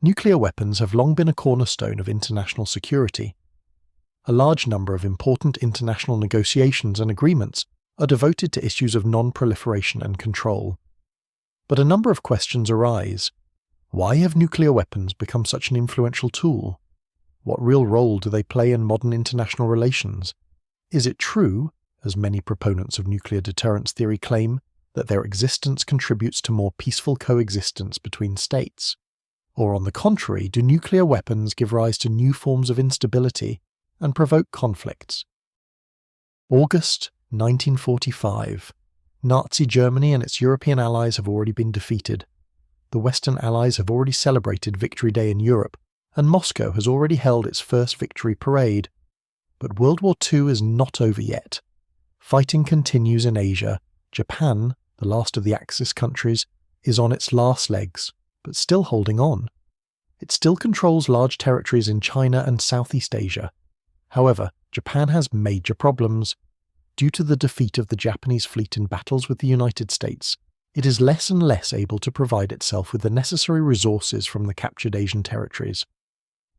Nuclear weapons have long been a cornerstone of international security. A large number of important international negotiations and agreements are devoted to issues of non-proliferation and control. But a number of questions arise. Why have nuclear weapons become such an influential tool? What real role do they play in modern international relations? Is it true, as many proponents of nuclear deterrence theory claim, that their existence contributes to more peaceful coexistence between states? Or on the contrary, do nuclear weapons give rise to new forms of instability and provoke conflicts? August 1945. Nazi Germany and its European allies have already been defeated. The Western allies have already celebrated Victory Day in Europe, and Moscow has already held its first victory parade. But World War II is not over yet. Fighting continues in Asia. Japan, the last of the Axis countries, is on its last legs, but still holding on. It still controls large territories in China and Southeast Asia. However, Japan has major problems. Due to the defeat of the Japanese fleet in battles with the United States, it is less and less able to provide itself with the necessary resources from the captured Asian territories.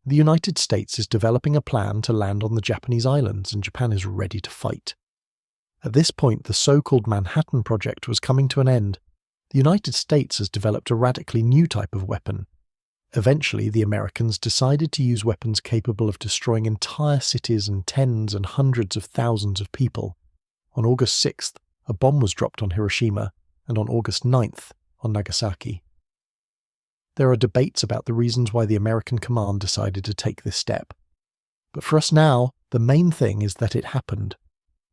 The United States is developing a plan to land on the Japanese islands, and Japan is ready to fight. At this point, the so-called Manhattan Project was coming to an end. The United States has developed a radically new type of weapon. Eventually, the Americans decided to use weapons capable of destroying entire cities and tens and hundreds of thousands of people. On August 6th, a bomb was dropped on Hiroshima, and on August 9th, on Nagasaki. There are debates about the reasons why the American command decided to take this step. But for us now, the main thing is that it happened.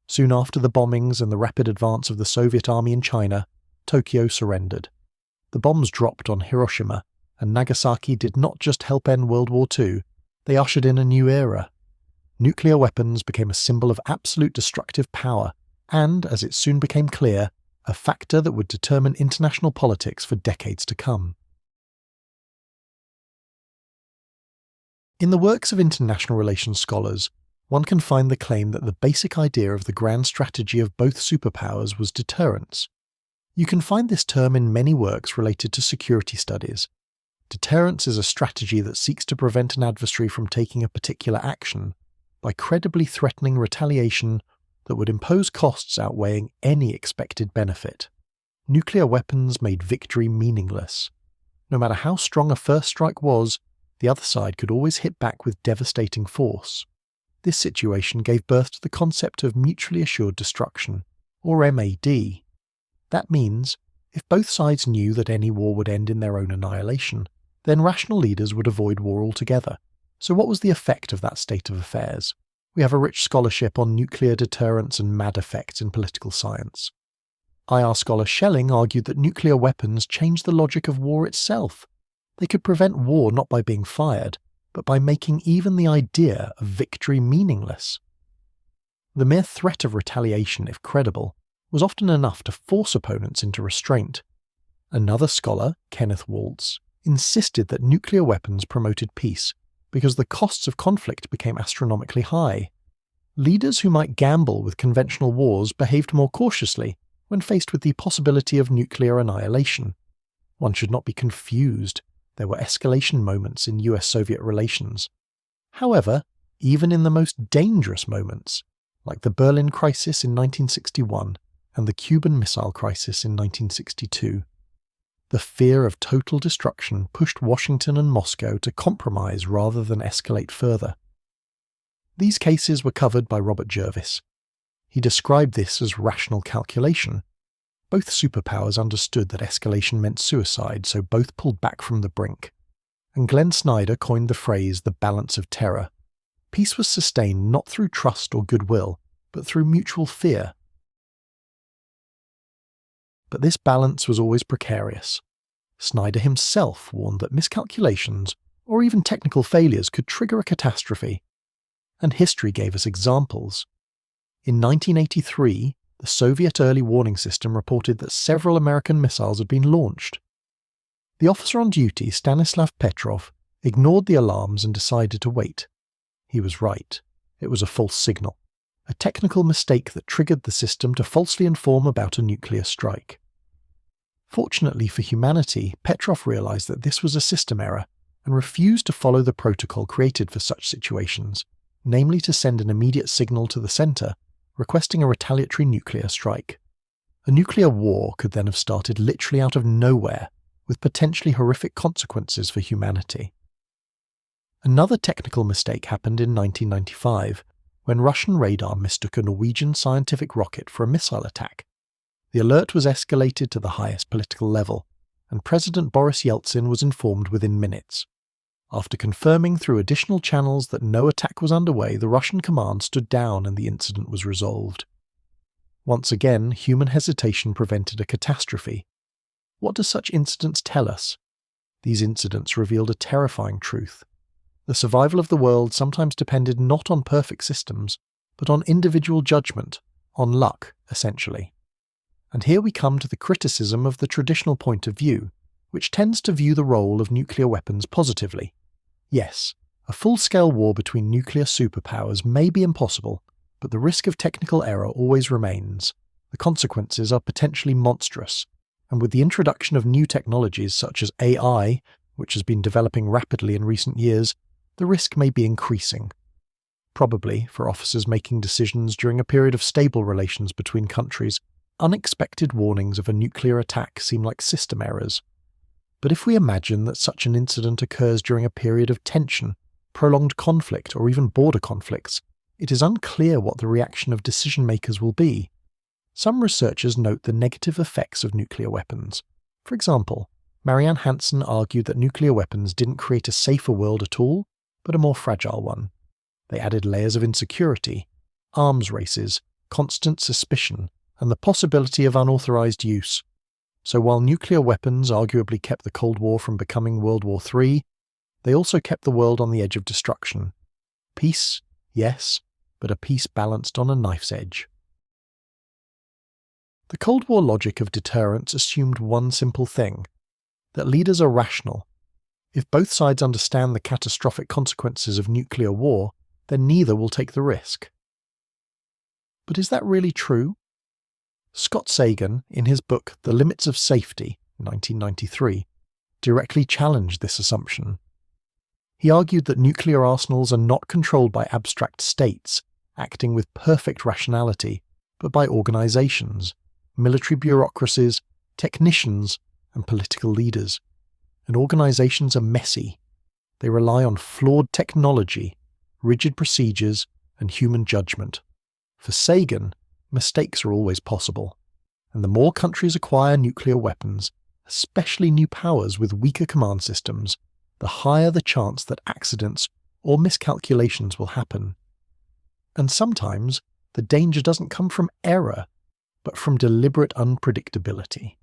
Soon after the bombings and the rapid advance of the Soviet army in China, Tokyo surrendered. The bombs dropped on Hiroshima, and Nagasaki did not just help end World War II, they ushered in a new era. Nuclear weapons became a symbol of absolute destructive power, and, as it soon became clear, a factor that would determine international politics for decades to come. In the works of international relations scholars, one can find the claim that the basic idea of the grand strategy of both superpowers was deterrence. You can find this term in many works related to security studies. Deterrence is a strategy that seeks to prevent an adversary from taking a particular action by credibly threatening retaliation that would impose costs outweighing any expected benefit. Nuclear weapons made victory meaningless. No matter how strong a first strike was, the other side could always hit back with devastating force. This situation gave birth to the concept of mutually assured destruction, or MAD. That means, if both sides knew that any war would end in their own annihilation, then rational leaders would avoid war altogether. So what was the effect of that state of affairs? We have a rich scholarship on nuclear deterrence and MAD effects in political science. IR scholar Schelling argued that nuclear weapons changed the logic of war itself. They could prevent war not by being fired, but by making even the idea of victory meaningless. The mere threat of retaliation, if credible, was often enough to force opponents into restraint. Another scholar, Kenneth Waltz, insisted that nuclear weapons promoted peace because the costs of conflict became astronomically high. Leaders who might gamble with conventional wars behaved more cautiously when faced with the possibility of nuclear annihilation. One should not be confused. There were escalation moments in US-Soviet relations. However, even in the most dangerous moments, like the Berlin Crisis in 1961 and the Cuban Missile Crisis in 1962, the fear of total destruction pushed Washington and Moscow to compromise rather than escalate further. These cases were covered by Robert Jervis. He described this as rational calculation. Both superpowers understood that escalation meant suicide, so both pulled back from the brink. And Glenn Snyder coined the phrase the balance of terror. Peace was sustained not through trust or goodwill, but through mutual fear. But this balance was always precarious. Snyder himself warned that miscalculations, or even technical failures, could trigger a catastrophe. And history gave us examples. In 1983, the Soviet early warning system reported that several American missiles had been launched. The officer on duty, Stanislav Petrov, ignored the alarms and decided to wait. He was right. It was a false signal, a technical mistake that triggered the system to falsely inform about a nuclear strike. Fortunately for humanity, Petrov realized that this was a system error, and refused to follow the protocol created for such situations, namely to send an immediate signal to the centre requesting a retaliatory nuclear strike. A nuclear war could then have started literally out of nowhere, with potentially horrific consequences for humanity. Another technical mistake happened in 1995, when Russian radar mistook a Norwegian scientific rocket for a missile attack. The alert was escalated to the highest political level, and President Boris Yeltsin was informed within minutes. After confirming through additional channels that no attack was underway, the Russian command stood down and the incident was resolved. Once again, human hesitation prevented a catastrophe. What do such incidents tell us? These incidents revealed a terrifying truth. The survival of the world sometimes depended not on perfect systems, but on individual judgment, on luck, essentially. And here we come to the criticism of the traditional point of view, which tends to view the role of nuclear weapons positively. Yes, a full-scale war between nuclear superpowers may be impossible, but the risk of technical error always remains. The consequences are potentially monstrous, and with the introduction of new technologies such as AI, which has been developing rapidly in recent years, the risk may be increasing. Probably, for officers making decisions during a period of stable relations between countries, unexpected warnings of a nuclear attack seem like system errors. But if we imagine that such an incident occurs during a period of tension, prolonged conflict, or even border conflicts, it is unclear what the reaction of decision-makers will be. Some researchers note the negative effects of nuclear weapons. For example, Marianne Hanson argued that nuclear weapons didn't create a safer world at all, but a more fragile one. They added layers of insecurity, arms races, constant suspicion, and the possibility of unauthorized use. So while nuclear weapons arguably kept the Cold War from becoming World War III, they also kept the world on the edge of destruction. Peace, yes, but a peace balanced on a knife's edge. The Cold War logic of deterrence assumed one simple thing, that leaders are rational. If both sides understand the catastrophic consequences of nuclear war, then neither will take the risk. But is that really true? Scott Sagan, in his book The Limits of Safety, 1993, directly challenged this assumption. He argued that nuclear arsenals are not controlled by abstract states, acting with perfect rationality, but by organizations, military bureaucracies, technicians, and political leaders. And organizations are messy. They rely on flawed technology, rigid procedures, and human judgment. For Sagan, mistakes are always possible, and the more countries acquire nuclear weapons, especially new powers with weaker command systems, the higher the chance that accidents or miscalculations will happen. And sometimes, the danger doesn't come from error, but from deliberate unpredictability.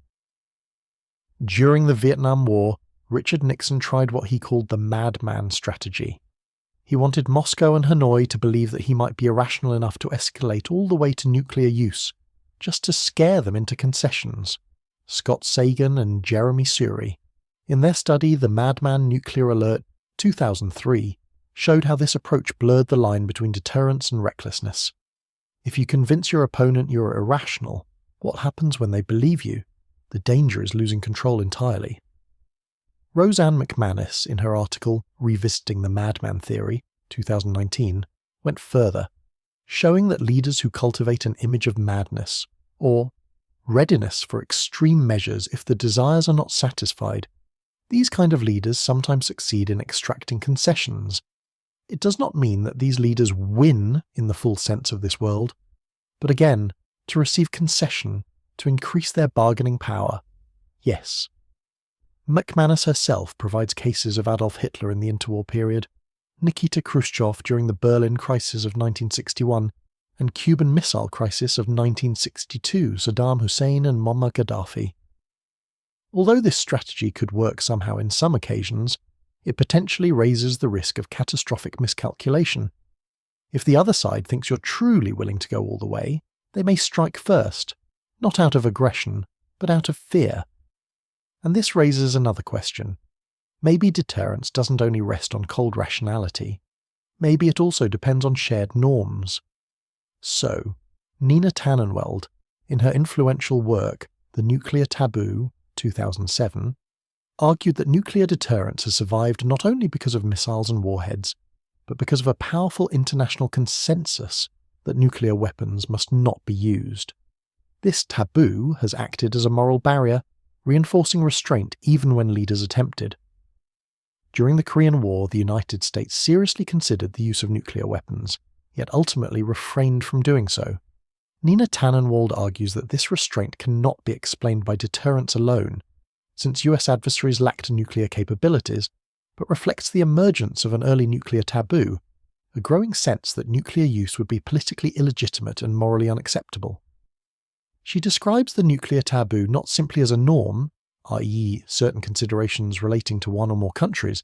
During the Vietnam War, Richard Nixon tried what he called the madman strategy. He wanted Moscow and Hanoi to believe that he might be irrational enough to escalate all the way to nuclear use, just to scare them into concessions. Scott Sagan and Jeremy Suri, in their study The Madman Nuclear Alert 2003, showed how this approach blurred the line between deterrence and recklessness. If you convince your opponent you're irrational, what happens when they believe you? The danger is losing control entirely. Roseanne McManus, in her article Revisiting the Madman Theory, 2019, went further, showing that leaders who cultivate an image of madness, or readiness for extreme measures if the desires are not satisfied, these kind of leaders sometimes succeed in extracting concessions. It does not mean that these leaders win in the full sense of this world, but again, to receive concession, to increase their bargaining power. Yes. McManus herself provides cases of Adolf Hitler in the interwar period, Nikita Khrushchev during the Berlin crisis of 1961, and Cuban Missile Crisis of 1962, Saddam Hussein and Muammar Gaddafi. Although this strategy could work somehow in some occasions, it potentially raises the risk of catastrophic miscalculation. If the other side thinks you're truly willing to go all the way, they may strike first, not out of aggression, but out of fear. And this raises another question. Maybe deterrence doesn't only rest on cold rationality. Maybe it also depends on shared norms. So, Nina Tannenweld, in her influential work The Nuclear Taboo, 2007, argued that nuclear deterrence has survived not only because of missiles and warheads, but because of a powerful international consensus that nuclear weapons must not be used. This taboo has acted as a moral barrier, reinforcing restraint even when leaders attempted. During the Korean War, the United States seriously considered the use of nuclear weapons, yet ultimately refrained from doing so. Nina Tannenwald argues that this restraint cannot be explained by deterrence alone, since US adversaries lacked nuclear capabilities, but reflects the emergence of an early nuclear taboo, a growing sense that nuclear use would be politically illegitimate and morally unacceptable. She describes the nuclear taboo not simply as a norm, i.e. certain considerations relating to one or more countries,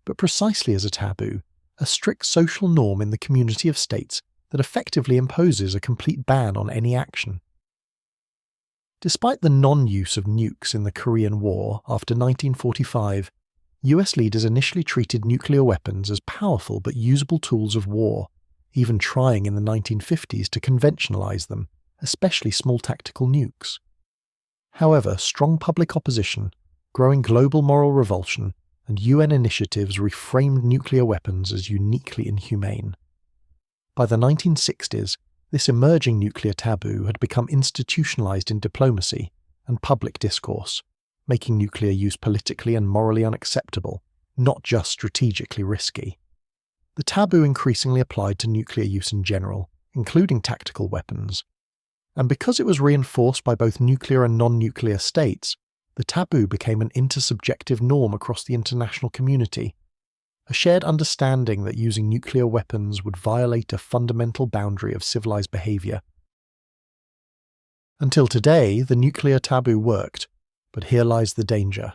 but precisely as a taboo, a strict social norm in the community of states that effectively imposes a complete ban on any action. Despite the non-use of nukes in the Korean War after 1945, US leaders initially treated nuclear weapons as powerful but usable tools of war, even trying in the 1950s to conventionalize them, especially small tactical nukes. However, strong public opposition, growing global moral revulsion, and UN initiatives reframed nuclear weapons as uniquely inhumane. By the 1960s, this emerging nuclear taboo had become institutionalized in diplomacy and public discourse, making nuclear use politically and morally unacceptable, not just strategically risky. The taboo increasingly applied to nuclear use in general, including tactical weapons. And because it was reinforced by both nuclear and non-nuclear states, the taboo became an intersubjective norm across the international community, a shared understanding that using nuclear weapons would violate a fundamental boundary of civilized behavior. Until today, the nuclear taboo worked, but here lies the danger.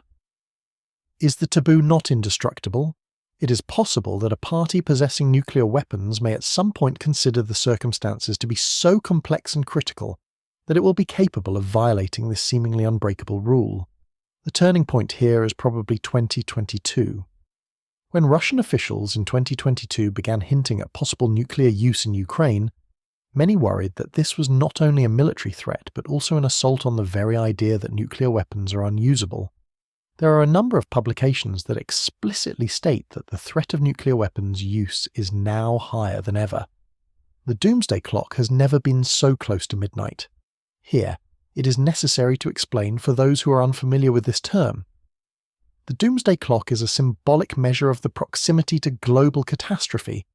Is the taboo not indestructible? It is possible that a party possessing nuclear weapons may at some point consider the circumstances to be so complex and critical that it will be capable of violating this seemingly unbreakable rule. The turning point here is probably 2022. When Russian officials in 2022 began hinting at possible nuclear use in Ukraine, many worried that this was not only a military threat but also an assault on the very idea that nuclear weapons are unusable. There are a number of publications that explicitly state that the threat of nuclear weapons use is now higher than ever. The doomsday clock has never been so close to midnight. Here, it is necessary to explain for those who are unfamiliar with this term. The doomsday clock is a symbolic measure of the proximity to global catastrophe,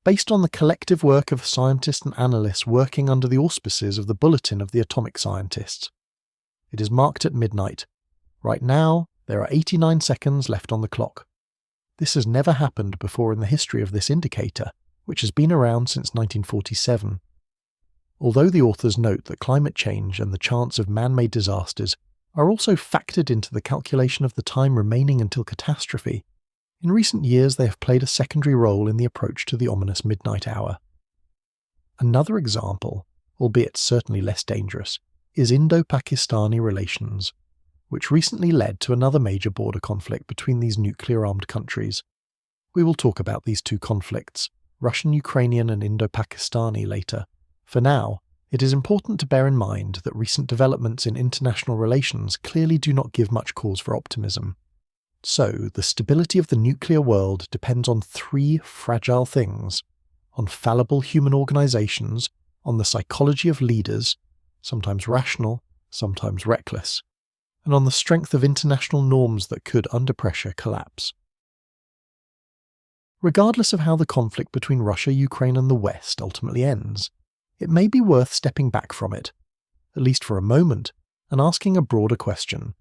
based on the collective work of scientists and analysts working under the auspices of the Bulletin of the Atomic Scientists. It is marked at midnight. Right now, there are 89 seconds left on the clock. This has never happened before in the history of this indicator, which has been around since 1947. Although the authors note that climate change and the chance of man-made disasters are also factored into the calculation of the time remaining until catastrophe, in recent years they have played a secondary role in the approach to the ominous midnight hour. Another example, albeit certainly less dangerous, is Indo-Pakistani relations, which recently led to another major border conflict between these nuclear-armed countries. We will talk about these two conflicts, Russian-Ukrainian and Indo-Pakistani, later. For now, it is important to bear in mind that recent developments in international relations clearly do not give much cause for optimism. So, the stability of the nuclear world depends on three fragile things: on fallible human organizations, on the psychology of leaders, sometimes rational, sometimes reckless, and on the strength of international norms that could, under pressure, collapse. Regardless of how the conflict between Russia, Ukraine, and the West ultimately ends, it may be worth stepping back from it, at least for a moment, and asking a broader question.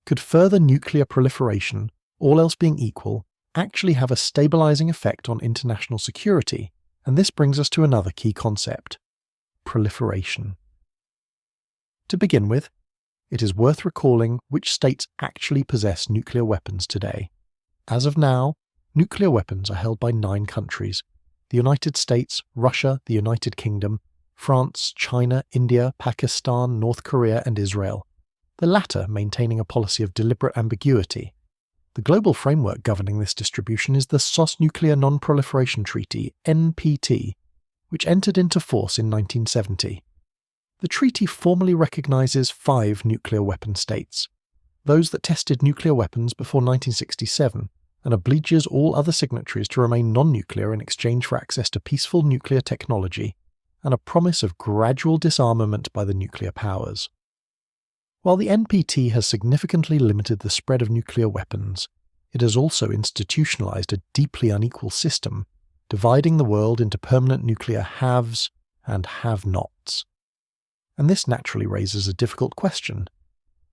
Could further nuclear proliferation, all else being equal, actually have a stabilizing effect on international security? And this brings us to another key concept: proliferation. To begin with, it is worth recalling which states actually possess nuclear weapons today. As of now, nuclear weapons are held by 9 countries: the United States, Russia, the United Kingdom, France, China, India, Pakistan, North Korea, and Israel, the latter maintaining a policy of deliberate ambiguity. The global framework governing this distribution is the SOS Nuclear Non-Proliferation Treaty, NPT, which entered into force in 1970. The treaty formally recognizes 5 nuclear weapon states: those that tested nuclear weapons before 1967, and obliges all other signatories to remain non-nuclear in exchange for access to peaceful nuclear technology and a promise of gradual disarmament by the nuclear powers. While the NPT has significantly limited the spread of nuclear weapons, it has also institutionalized a deeply unequal system, dividing the world into permanent nuclear haves and have-nots. And this naturally raises a difficult question.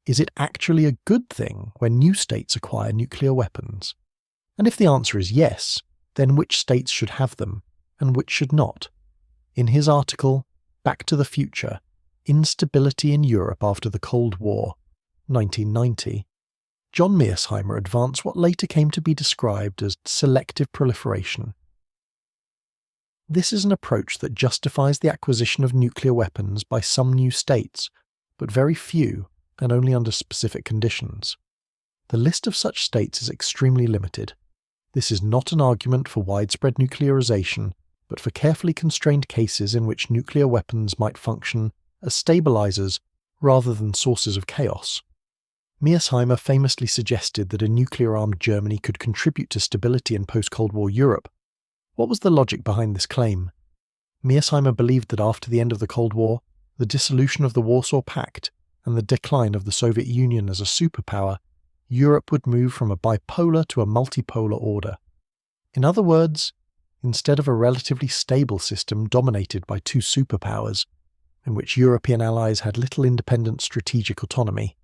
Is it actually a good thing when new states acquire nuclear weapons? And if the answer is yes, then which states should have them, and which should not? In his article, Back to the Future, Instability in Europe After the Cold War, 1990, John Mearsheimer advanced what later came to be described as selective proliferation. This is an approach that justifies the acquisition of nuclear weapons by some new states, but very few, and only under specific conditions. The list of such states is extremely limited. This is not an argument for widespread nuclearization, but for carefully constrained cases in which nuclear weapons might function as stabilizers rather than sources of chaos. Mearsheimer famously suggested that a nuclear-armed Germany could contribute to stability in post-Cold War Europe. What was the logic behind this claim? Mearsheimer believed that after the end of the Cold War, the dissolution of the Warsaw Pact, and the decline of the Soviet Union as a superpower, Europe would move from a bipolar to a multipolar order. In other words, instead of a relatively stable system dominated by two superpowers, in which European allies had little independent strategic autonomy,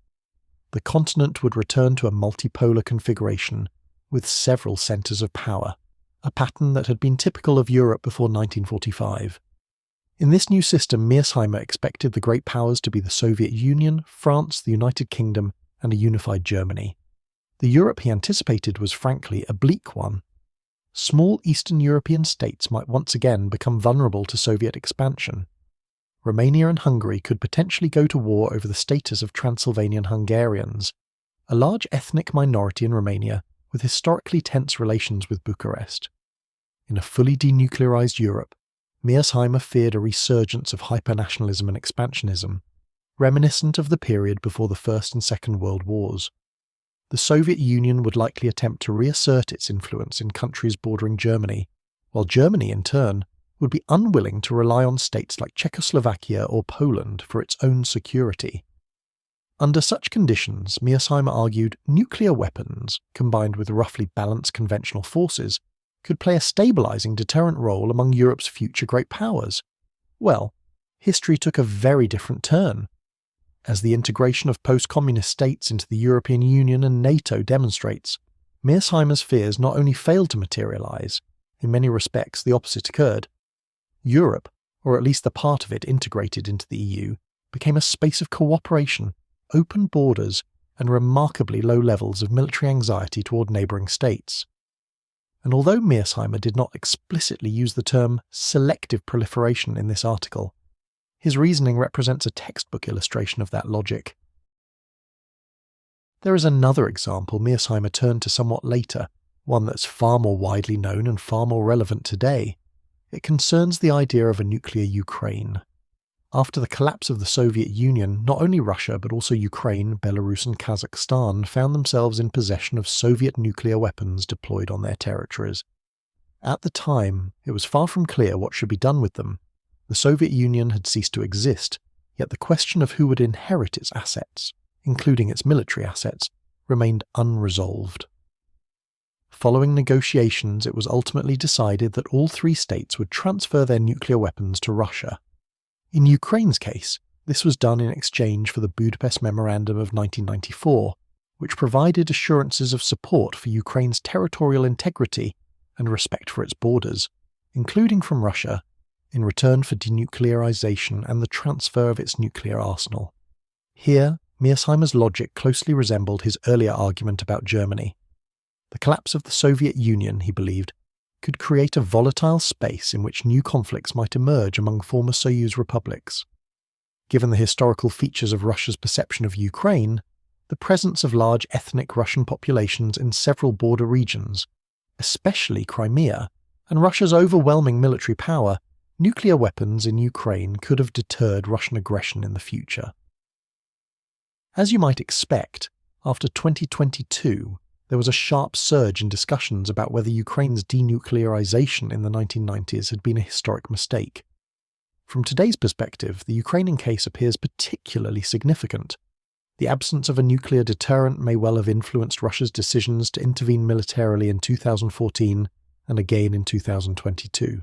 the continent would return to a multipolar configuration with several centres of power, a pattern that had been typical of Europe before 1945. In this new system, Mearsheimer expected the great powers to be the Soviet Union, France, the United Kingdom, and a unified Germany. The Europe he anticipated was frankly a bleak one. Small Eastern European states might once again become vulnerable to Soviet expansion. Romania and Hungary could potentially go to war over the status of Transylvanian Hungarians, a large ethnic minority in Romania with historically tense relations with Bucharest. In a fully denuclearized Europe, Mearsheimer feared a resurgence of hypernationalism and expansionism, reminiscent of the period before the First and Second World Wars. The Soviet Union would likely attempt to reassert its influence in countries bordering Germany, while Germany, in turn, would be unwilling to rely on states like Czechoslovakia or Poland for its own security. Under such conditions, Mearsheimer argued nuclear weapons, combined with roughly balanced conventional forces, could play a stabilizing deterrent role among Europe's future great powers. Well, history took a very different turn. As the integration of post-communist states into the European Union and NATO demonstrates, Mearsheimer's fears not only failed to materialize, in many respects the opposite occurred. Europe, or at least the part of it integrated into the EU, became a space of cooperation, open borders, and remarkably low levels of military anxiety toward neighbouring states. And although Mearsheimer did not explicitly use the term selective proliferation in this article, his reasoning represents a textbook illustration of that logic. There is another example Mearsheimer turned to somewhat later, one that's far more widely known and far more relevant today. It concerns the idea of a nuclear Ukraine. After the collapse of the Soviet Union, not only Russia but also Ukraine, Belarus and Kazakhstan found themselves in possession of Soviet nuclear weapons deployed on their territories. At the time, it was far from clear what should be done with them. The Soviet Union had ceased to exist, yet the question of who would inherit its assets, including its military assets, remained unresolved. Following negotiations, it was ultimately decided that all three states would transfer their nuclear weapons to Russia. In Ukraine's case, this was done in exchange for the Budapest Memorandum of 1994, which provided assurances of support for Ukraine's territorial integrity and respect for its borders, including from Russia, in return for denuclearization and the transfer of its nuclear arsenal. Here, Mearsheimer's logic closely resembled his earlier argument about Germany. The collapse of the Soviet Union, he believed, could create a volatile space in which new conflicts might emerge among former Soyuz republics. Given the historical features of Russia's perception of Ukraine, the presence of large ethnic Russian populations in several border regions, especially Crimea, and Russia's overwhelming military power, nuclear weapons in Ukraine could have deterred Russian aggression in the future. As you might expect, after 2022, there was a sharp surge in discussions about whether Ukraine's denuclearization in the 1990s had been a historic mistake. From today's perspective, the Ukrainian case appears particularly significant. The absence of a nuclear deterrent may well have influenced Russia's decisions to intervene militarily in 2014 and again in 2022.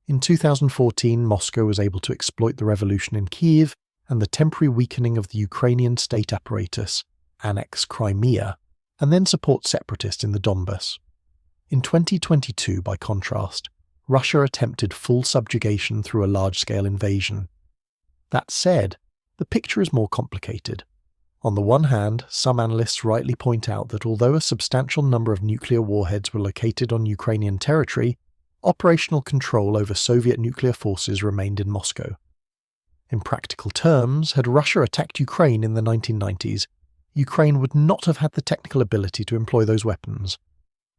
In 2014, Moscow was able to exploit the revolution in Kyiv and the temporary weakening of the Ukrainian state apparatus, annex Crimea, and then support separatists in the Donbas. In 2022, by contrast, Russia attempted full subjugation through a large-scale invasion. That said, the picture is more complicated. On the one hand, some analysts rightly point out that although a substantial number of nuclear warheads were located on Ukrainian territory, operational control over Soviet nuclear forces remained in Moscow. In practical terms, had Russia attacked Ukraine in the 1990s, Ukraine would not have had the technical ability to employ those weapons.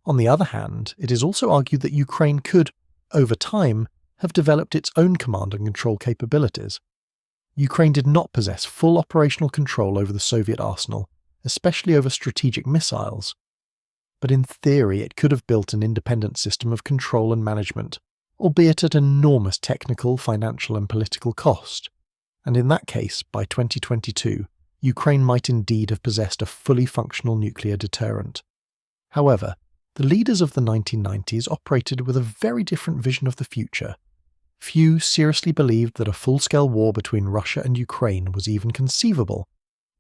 On the other hand, it is also argued that Ukraine could, over time, have developed its own command and control capabilities. Ukraine did not possess full operational control over the Soviet arsenal, especially over strategic missiles. But in theory it could have built an independent system of control and management, albeit at enormous technical, financial and political cost. And in that case, by 2022, Ukraine might indeed have possessed a fully functional nuclear deterrent. However, the leaders of the 1990s operated with a very different vision of the future. Few seriously believed that a full-scale war between Russia and Ukraine was even conceivable.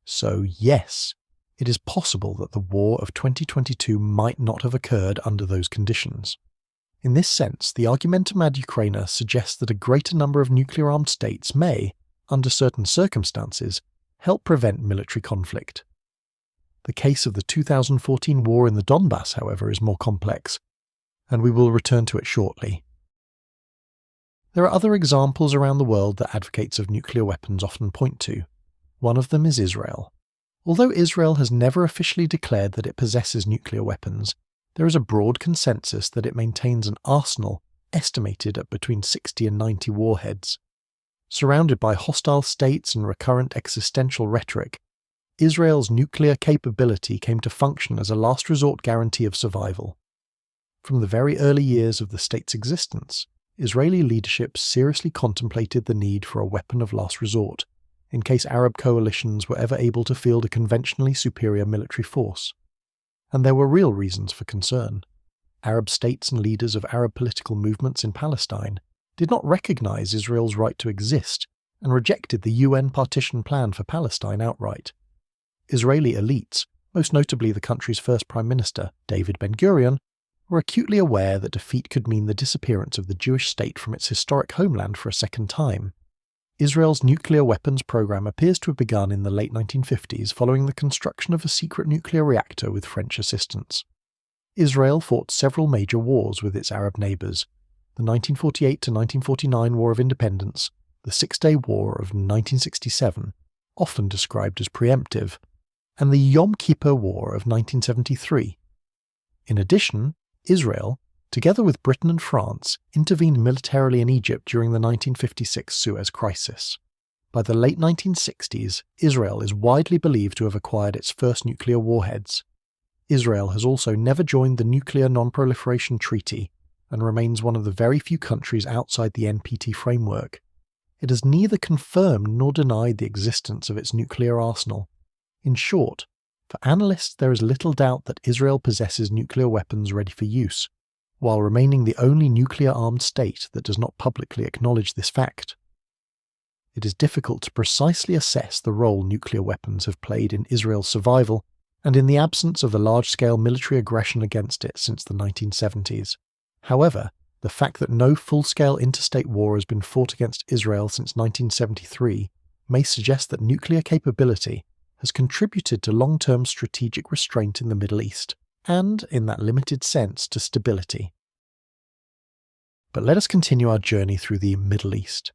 So yes, it is possible that the war of 2022 might not have occurred under those conditions. In this sense, the Argumentum ad Ukraina suggests that a greater number of nuclear-armed states may, under certain circumstances, help prevent military conflict. The case of the 2014 war in the Donbas, however, is more complex, and we will return to it shortly. There are other examples around the world that advocates of nuclear weapons often point to. One of them is Israel. Although Israel has never officially declared that it possesses nuclear weapons, there is a broad consensus that it maintains an arsenal estimated at between 60 and 90 warheads. Surrounded by hostile states and recurrent existential rhetoric, Israel's nuclear capability came to function as a last resort guarantee of survival. From the very early years of the state's existence, Israeli leadership seriously contemplated the need for a weapon of last resort, in case Arab coalitions were ever able to field a conventionally superior military force. And there were real reasons for concern. Arab states and leaders of Arab political movements in Palestine did not recognize Israel's right to exist and rejected the UN partition plan for Palestine outright. Israeli elites, most notably the country's first Prime Minister, David Ben-Gurion, were acutely aware that defeat could mean the disappearance of the Jewish state from its historic homeland for a second time. Israel's nuclear weapons program appears to have begun in the late 1950s following the construction of a secret nuclear reactor with French assistance. Israel fought several major wars with its Arab neighbours: the 1948 to 1949 War of Independence, the Six-Day War of 1967, often described as preemptive, and the Yom Kippur War of 1973. In addition, Israel, together with Britain and France, intervened militarily in Egypt during the 1956 Suez Crisis. By the late 1960s, Israel is widely believed to have acquired its first nuclear warheads. Israel has also never joined the Nuclear Non-Proliferation Treaty and remains one of the very few countries outside the NPT framework. It has neither confirmed nor denied the existence of its nuclear arsenal. In short, for analysts there is little doubt that Israel possesses nuclear weapons ready for use, while remaining the only nuclear-armed state that does not publicly acknowledge this fact. It is difficult to precisely assess the role nuclear weapons have played in Israel's survival and in the absence of a large-scale military aggression against it since the 1970s. However, the fact that no full-scale interstate war has been fought against Israel since 1973 may suggest that nuclear capability has contributed to long-term strategic restraint in the Middle East, and, in that limited sense, to stability. But let us continue our journey through the Middle East.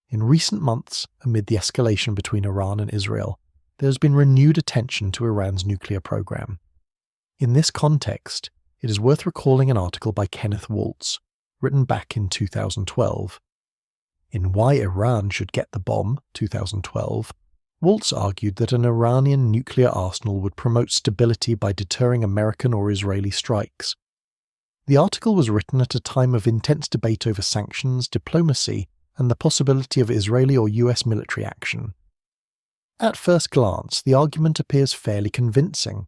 In recent months, amid the escalation between Iran and Israel, there has been renewed attention to Iran's nuclear program. In this context, it is worth recalling an article by Kenneth Waltz, written back in 2012. In Why Iran Should Get the Bomb, 2012, Waltz argued that an Iranian nuclear arsenal would promote stability by deterring American or Israeli strikes. The article was written at a time of intense debate over sanctions, diplomacy, and the possibility of Israeli or US military action. At first glance, the argument appears fairly convincing.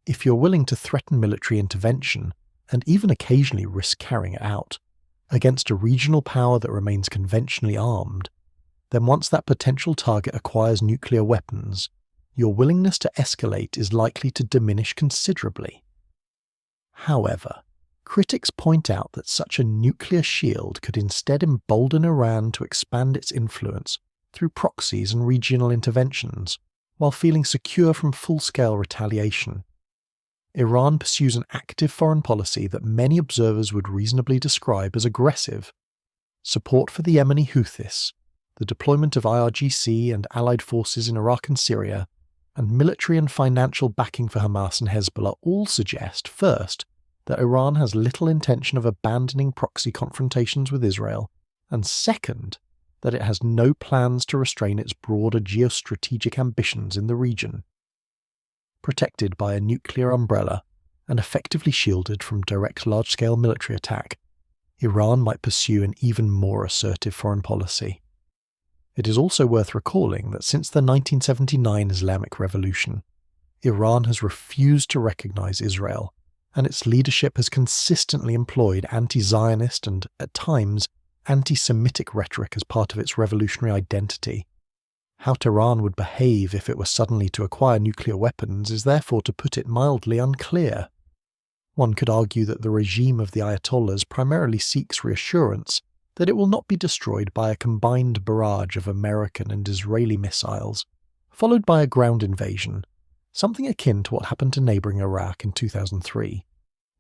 If you're willing to threaten military intervention, and even occasionally risk carrying it out, against a regional power that remains conventionally armed, then once that potential target acquires nuclear weapons, your willingness to escalate is likely to diminish considerably. However, critics point out that such a nuclear shield could instead embolden Iran to expand its influence through proxies and regional interventions, while feeling secure from full-scale retaliation. Iran pursues an active foreign policy that many observers would reasonably describe as aggressive. Support for the Yemeni Houthis, the deployment of IRGC and allied forces in Iraq and Syria, and military and financial backing for Hamas and Hezbollah all suggest, first, that Iran has little intention of abandoning proxy confrontations with Israel, and second, that it has no plans to restrain its broader geostrategic ambitions in the region. Protected by a nuclear umbrella and effectively shielded from direct large-scale military attack, Iran might pursue an even more assertive foreign policy. It is also worth recalling that since the 1979 Islamic Revolution, Iran has refused to recognize Israel, and its leadership has consistently employed anti-Zionist and, at times, anti-Semitic rhetoric as part of its revolutionary identity. How Tehran would behave if it were suddenly to acquire nuclear weapons is therefore, to put it mildly, unclear. One could argue that the regime of the Ayatollahs primarily seeks reassurance that it will not be destroyed by a combined barrage of American and Israeli missiles, followed by a ground invasion, something akin to what happened to neighbouring Iraq in 2003.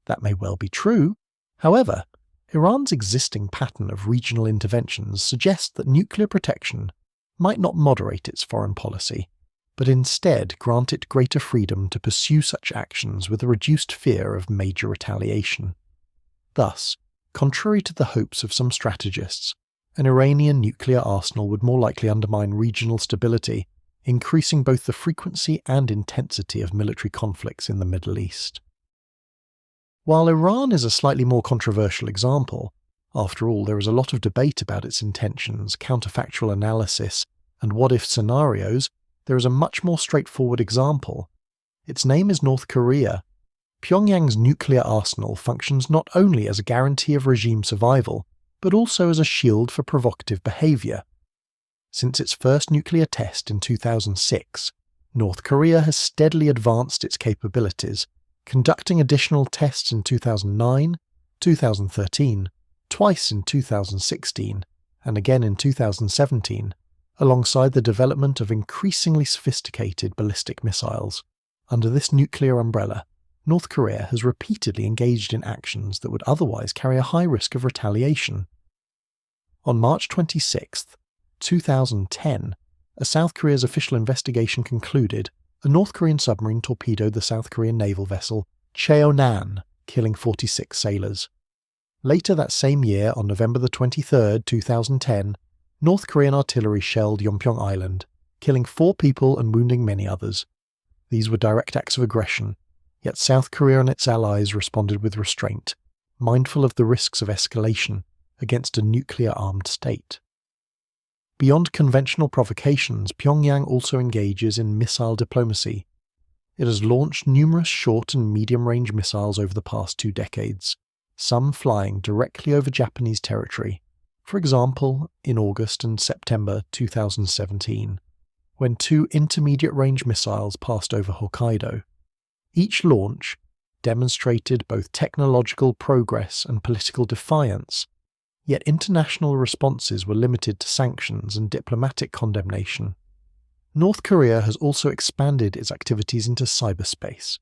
That may well be true. However, Iran's existing pattern of regional interventions suggests that nuclear protection might not moderate its foreign policy, but instead grant it greater freedom to pursue such actions with a reduced fear of major retaliation. Thus, contrary to the hopes of some strategists, an Iranian nuclear arsenal would more likely undermine regional stability, increasing both the frequency and intensity of military conflicts in the Middle East. While Iran is a slightly more controversial example, after all there is a lot of debate about its intentions, counterfactual analysis, and what-if scenarios, there is a much more straightforward example. Its name is North Korea. Pyongyang's nuclear arsenal functions not only as a guarantee of regime survival, but also as a shield for provocative behaviour. Since its first nuclear test in 2006, North Korea has steadily advanced its capabilities, conducting additional tests in 2009, 2013, twice in 2016, and again in 2017, alongside the development of increasingly sophisticated ballistic missiles. Under this nuclear umbrella, North Korea has repeatedly engaged in actions that would otherwise carry a high risk of retaliation. On March 26, 2010, a South Korea's official investigation concluded a North Korean submarine torpedoed the South Korean naval vessel Cheonan, killing 46 sailors. Later that same year, on November 23, 2010, North Korean artillery shelled Yeonpyeong Island, killing 4 people and wounding many others. These were direct acts of aggression, yet South Korea and its allies responded with restraint, mindful of the risks of escalation against a nuclear-armed state. Beyond conventional provocations, Pyongyang also engages in missile diplomacy. It has launched numerous short and medium-range missiles over the past 2 decades, some flying directly over Japanese territory, for example in August and September 2017, when 2 intermediate-range missiles passed over Hokkaido. Each launch demonstrated both technological progress and political defiance, yet international responses were limited to sanctions and diplomatic condemnation. North Korea has also expanded its activities into cyberspace.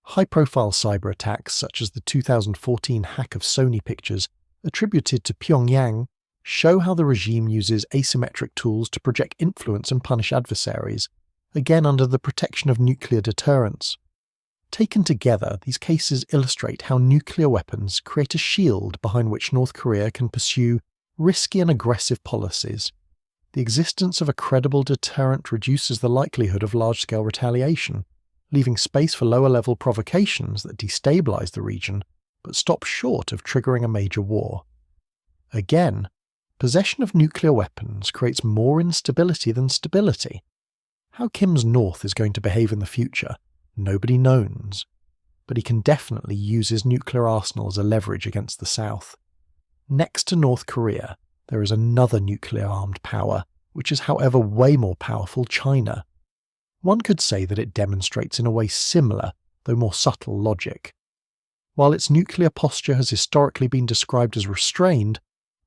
High-profile cyber attacks such as the 2014 hack of Sony Pictures attributed to Pyongyang show how the regime uses asymmetric tools to project influence and punish adversaries, again under the protection of nuclear deterrence. Taken together, these cases illustrate how nuclear weapons create a shield behind which North Korea can pursue risky and aggressive policies. the existence of a credible deterrent reduces the likelihood of large-scale retaliation, leaving space for lower-level provocations that destabilize the region but stop short of triggering a major war. Again, possession of nuclear weapons creates more instability than stability. How Kim's North is going to behave in the future, nobody knows, but he can definitely use his nuclear arsenal as a leverage against the South. Next to North Korea, there is another nuclear-armed power, which is however way more powerful, China. One could say that it demonstrates in a way similar, though more subtle logic. While its nuclear posture has historically been described as restrained,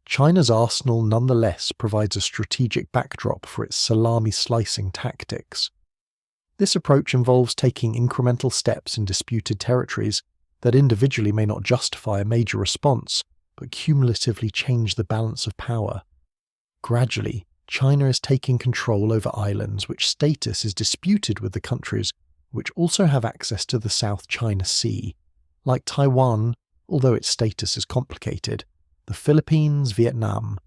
China's arsenal nonetheless provides a strategic backdrop for its salami-slicing tactics. This approach involves taking incremental steps in disputed territories that individually may not justify a major response, but cumulatively change the balance of power. Gradually, China is taking control over islands which status is disputed with the countries which also have access to the South China Sea, like Taiwan, although its status is complicated, the Philippines, Vietnam.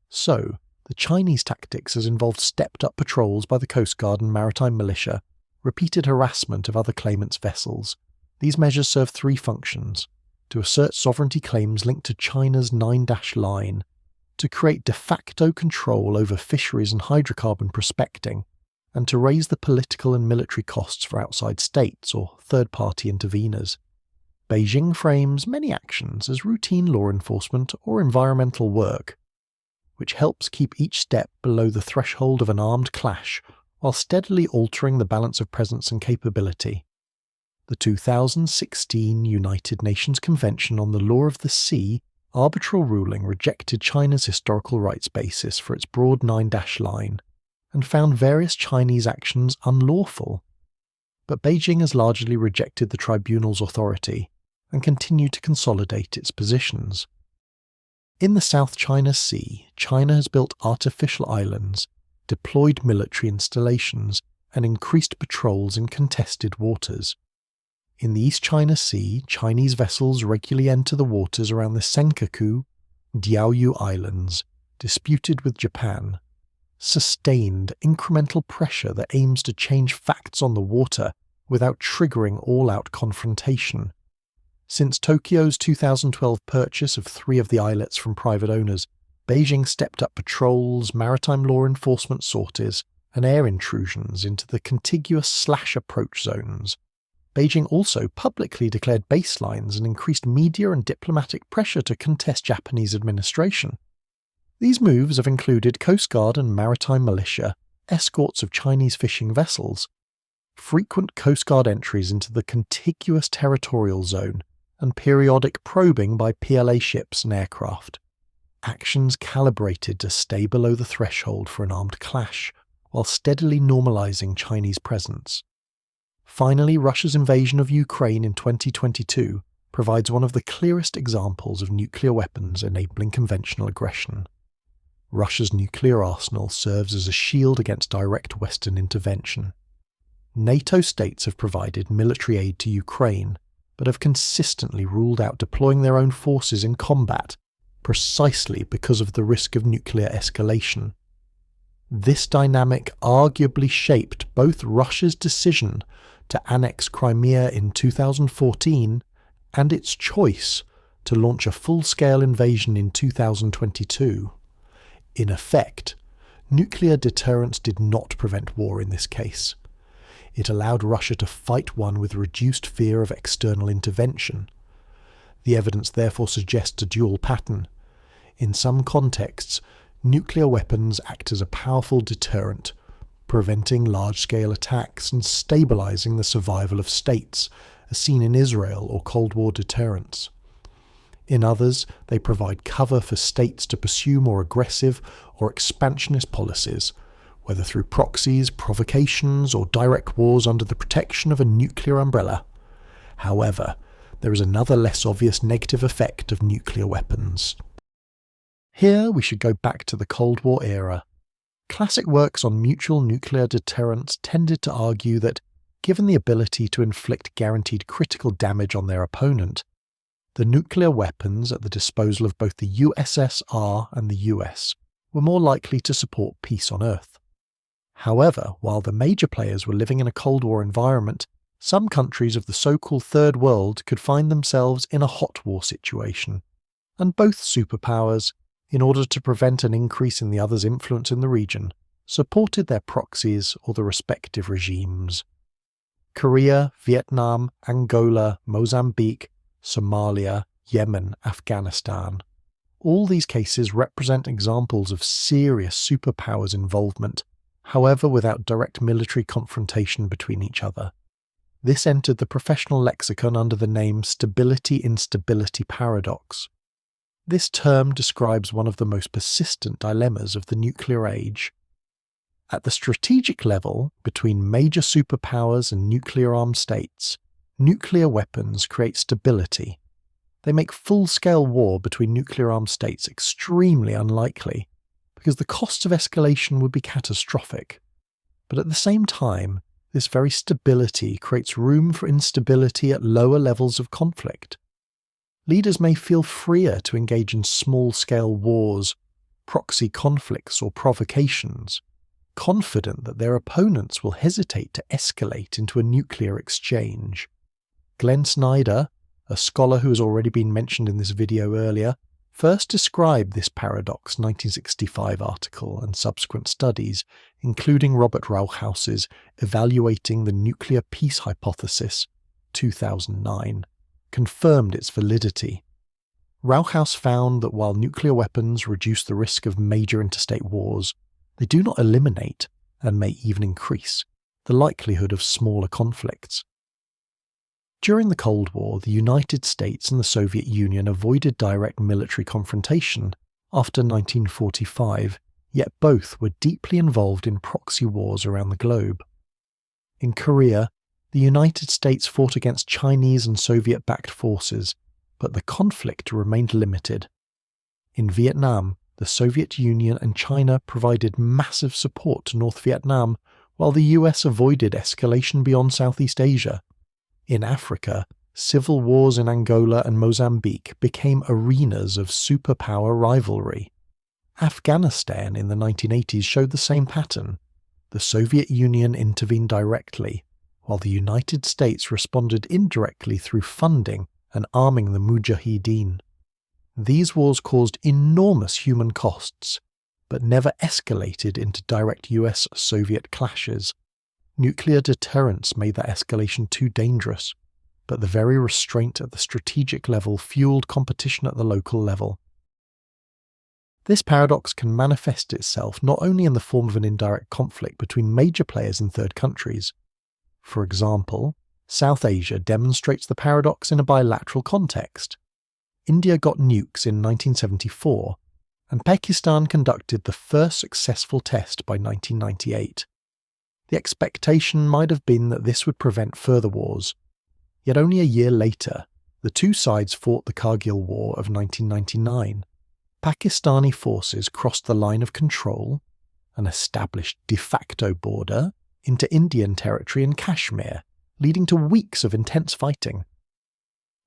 So, the Chinese tactics has involved stepped-up patrols by the Coast Guard and maritime militia, repeated harassment of other claimants' vessels. These measures serve three functions: to assert sovereignty claims linked to China's 9-dash line, to create de facto control over fisheries and hydrocarbon prospecting, and to raise the political and military costs for outside states or third-party interveners. Beijing frames many actions as routine law enforcement or environmental work, which helps keep each step below the threshold of an armed clash while steadily altering the balance of presence and capability. The 2016 United Nations Convention on the Law of the Sea arbitral ruling rejected China's historical rights basis for its broad 9-dash line and found various Chinese actions unlawful. But Beijing has largely rejected the tribunal's authority and continued to consolidate its positions. In the South China Sea, China has built artificial islands, deployed military installations, and increased patrols in contested waters. In the East China Sea, Chinese vessels regularly enter the waters around the Senkaku, Diaoyu Islands, disputed with Japan. Sustained, incremental pressure that aims to change facts on the water without triggering all-out confrontation. Since Tokyo's 2012 purchase of 3 of the islets from private owners, Beijing stepped up patrols, maritime law enforcement sorties, and air intrusions into the contiguous /approach zones. Beijing also publicly declared baselines and increased media and diplomatic pressure to contest Japanese administration. These moves have included Coast Guard and maritime militia, escorts of Chinese fishing vessels, frequent Coast Guard entries into the contiguous territorial zone, and periodic probing by PLA ships and aircraft. Actions calibrated to stay below the threshold for an armed clash, while steadily normalizing Chinese presence. Finally, Russia's invasion of Ukraine in 2022 provides one of the clearest examples of nuclear weapons enabling conventional aggression. Russia's nuclear arsenal serves as a shield against direct Western intervention. NATO states have provided military aid to Ukraine, but have consistently ruled out deploying their own forces in combat, precisely because of the risk of nuclear escalation. This dynamic arguably shaped both Russia's decision to annex Crimea in 2014 and its choice to launch a full-scale invasion in 2022. In effect, nuclear deterrence did not prevent war in this case. It allowed Russia to fight one with reduced fear of external intervention. The evidence therefore suggests a dual pattern. In some contexts, nuclear weapons act as a powerful deterrent, preventing large-scale attacks and stabilizing the survival of states, as seen in Israel or Cold War deterrence. In others, they provide cover for states to pursue more aggressive or expansionist policies, whether through proxies, provocations, or direct wars under the protection of a nuclear umbrella. However, there is another less obvious negative effect of nuclear weapons. Here we should go back to the Cold War era. Classic works on mutual nuclear deterrence tended to argue that, given the ability to inflict guaranteed critical damage on their opponent, the nuclear weapons at the disposal of both the USSR and the US were more likely to support peace on Earth. However, while the major players were living in a Cold War environment, some countries of the so-called Third World could find themselves in a hot war situation, and both superpowers, in order to prevent an increase in the other's influence in the region, supported their proxies or the respective regimes. Korea, Vietnam, Angola, Mozambique, Somalia, Yemen, Afghanistan. All these cases represent examples of serious superpowers' involvement, however without direct military confrontation between each other. This entered the professional lexicon under the name Stability-instability paradox. This term describes one of the most persistent dilemmas of the nuclear age. At the strategic level, between major superpowers and nuclear-armed states, nuclear weapons create stability. They make full-scale war between nuclear-armed states extremely unlikely, because the cost of escalation would be catastrophic. But at the same time, this very stability creates room for instability at lower levels of conflict. Leaders may feel freer to engage in small-scale wars, proxy conflicts or provocations, confident that their opponents will hesitate to escalate into a nuclear exchange. Glenn Snyder, a scholar who has already been mentioned in this video earlier, first described this paradox 1965 article and subsequent studies, including Robert Rauchhaus's Evaluating the Nuclear Peace Hypothesis, 2009, confirmed its validity. Rauchhaus found that while nuclear weapons reduce the risk of major interstate wars, they do not eliminate, and may even increase, the likelihood of smaller conflicts. During the Cold War, the United States and the Soviet Union avoided direct military confrontation after 1945, yet both were deeply involved in proxy wars around the globe. In Korea, the United States fought against Chinese and Soviet-backed forces, but the conflict remained limited. In Vietnam, the Soviet Union and China provided massive support to North Vietnam, while the US avoided escalation beyond Southeast Asia. In Africa, civil wars in Angola and Mozambique became arenas of superpower rivalry. Afghanistan in the 1980s showed the same pattern. The Soviet Union intervened directly, while the United States responded indirectly through funding and arming the Mujahideen. These wars caused enormous human costs, but never escalated into direct US-Soviet clashes. Nuclear deterrence made that escalation too dangerous, but the very restraint at the strategic level fueled competition at the local level. This paradox can manifest itself not only in the form of an indirect conflict between major players in third countries. For example, South Asia demonstrates the paradox in a bilateral context. India got nukes in 1974, and Pakistan conducted the first successful test by 1998. The expectation might have been that this would prevent further wars, yet only a year later, the two sides fought the Kargil War of 1999. Pakistani forces crossed the line of control, an established de facto border, into Indian territory in Kashmir, leading to weeks of intense fighting.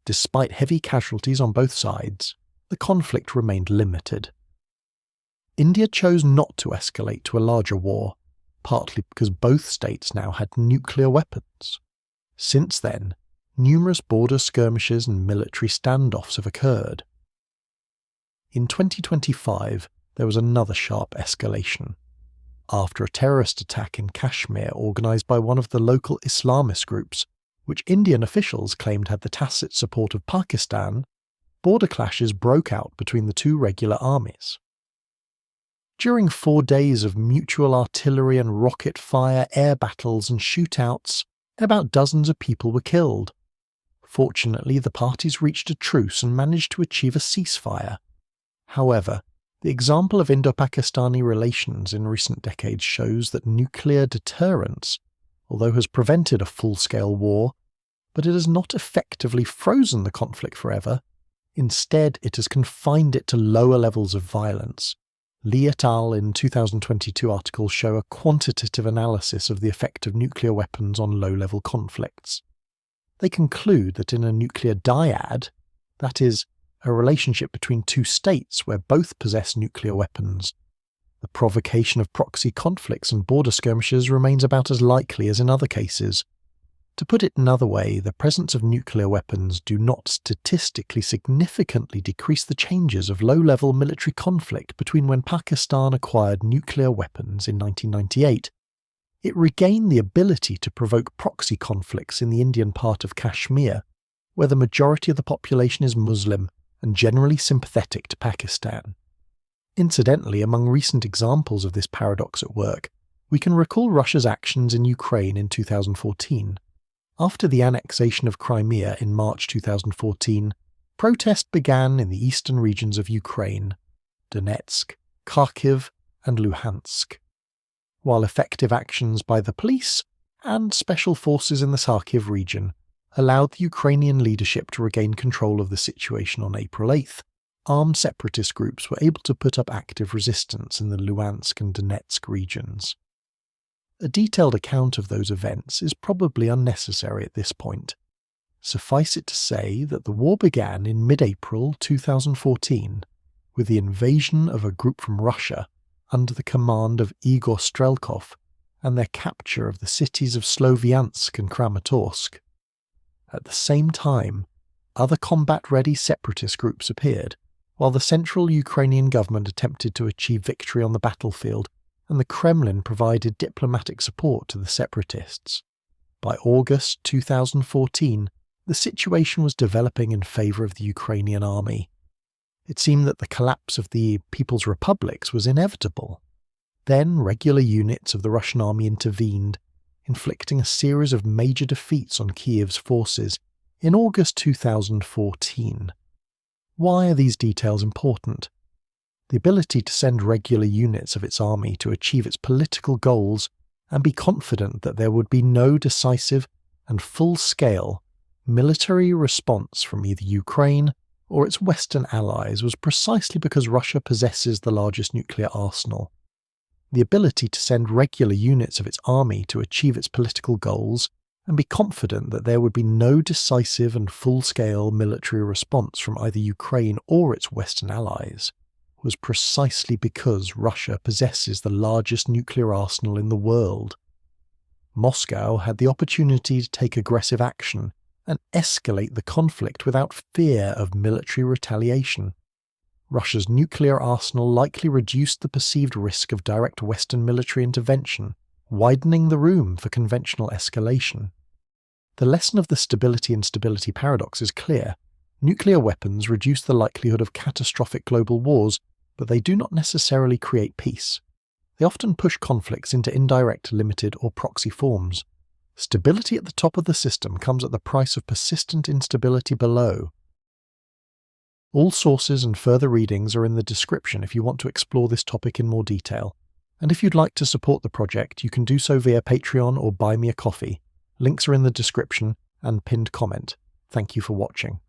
Despite heavy casualties on both sides, the conflict remained limited. India chose not to escalate to a larger war, partly because both states now had nuclear weapons. Since then, numerous border skirmishes and military standoffs have occurred. In 2025, there was another sharp escalation. After a terrorist attack in Kashmir organised by one of the local Islamist groups, which Indian officials claimed had the tacit support of Pakistan, border clashes broke out between the two regular armies. During 4 days of mutual artillery and rocket fire, air battles and shootouts, about dozens of people were killed. Fortunately, the parties reached a truce and managed to achieve a ceasefire. However, the example of Indo-Pakistani relations in recent decades shows that nuclear deterrence, although has prevented a full-scale war, but it has not effectively frozen the conflict forever. Instead, it has confined it to lower levels of violence. Lee et al. In 2022 articles show a quantitative analysis of the effect of nuclear weapons on low-level conflicts. They conclude that in a nuclear dyad, that is, a relationship between two states where both possess nuclear weapons, The provocation of proxy conflicts and border skirmishes remains about as likely as in other cases. To put it another way, the presence of nuclear weapons do not statistically significantly decrease the changes of low-level military conflict between when Pakistan acquired nuclear weapons in 1998. It regained the ability to provoke proxy conflicts in the Indian part of Kashmir, where the majority of the population is Muslim and generally sympathetic to Pakistan. Incidentally, among recent examples of this paradox at work, we can recall Russia's actions in Ukraine in 2014. After the annexation of Crimea in March 2014, protest began in the eastern regions of Ukraine, Donetsk, Kharkiv, and Luhansk. While effective actions by the police and special forces in the Kharkiv region allowed the Ukrainian leadership to regain control of the situation on April 8th, armed separatist groups were able to put up active resistance in the Luhansk and Donetsk regions. A detailed account of those events is probably unnecessary at this point. Suffice it to say that the war began in mid-April 2014 with the invasion of a group from Russia under the command of Igor Strelkov and their capture of the cities of Sloviansk and Kramatorsk. At the same time, other combat-ready separatist groups appeared, while the central Ukrainian government attempted to achieve victory on the battlefield and the Kremlin provided diplomatic support to the separatists. By August 2014, the situation was developing in favour of the Ukrainian army. It seemed that the collapse of the People's Republics was inevitable. Then regular units of the Russian army intervened, inflicting a series of major defeats on Kiev's forces in August 2014. Why are these details important? The ability to send regular units of its army to achieve its political goals and be confident that there would be no decisive and full-scale military response from either Ukraine or its Western allies was precisely because Russia possesses the largest nuclear arsenal. The ability to send regular units of its army to achieve its political goals and be confident that there would be no decisive and full-scale military response from either Ukraine or its Western allies was precisely because Russia possesses the largest nuclear arsenal in the world. Moscow had the opportunity to take aggressive action and escalate the conflict without fear of military retaliation. Russia's nuclear arsenal likely reduced the perceived risk of direct Western military intervention, widening the room for conventional escalation. The lesson of the stability-instability paradox is clear. Nuclear weapons reduce the likelihood of catastrophic global wars, but they do not necessarily create peace. They often push conflicts into indirect, limited, or proxy forms. Stability at the top of the system comes at the price of persistent instability below. All sources and further readings are in the description if you want to explore this topic in more detail. And if you'd like to support the project, you can do so via Patreon or Buy Me a Coffee. Links are in the description and pinned comment. Thank you for watching.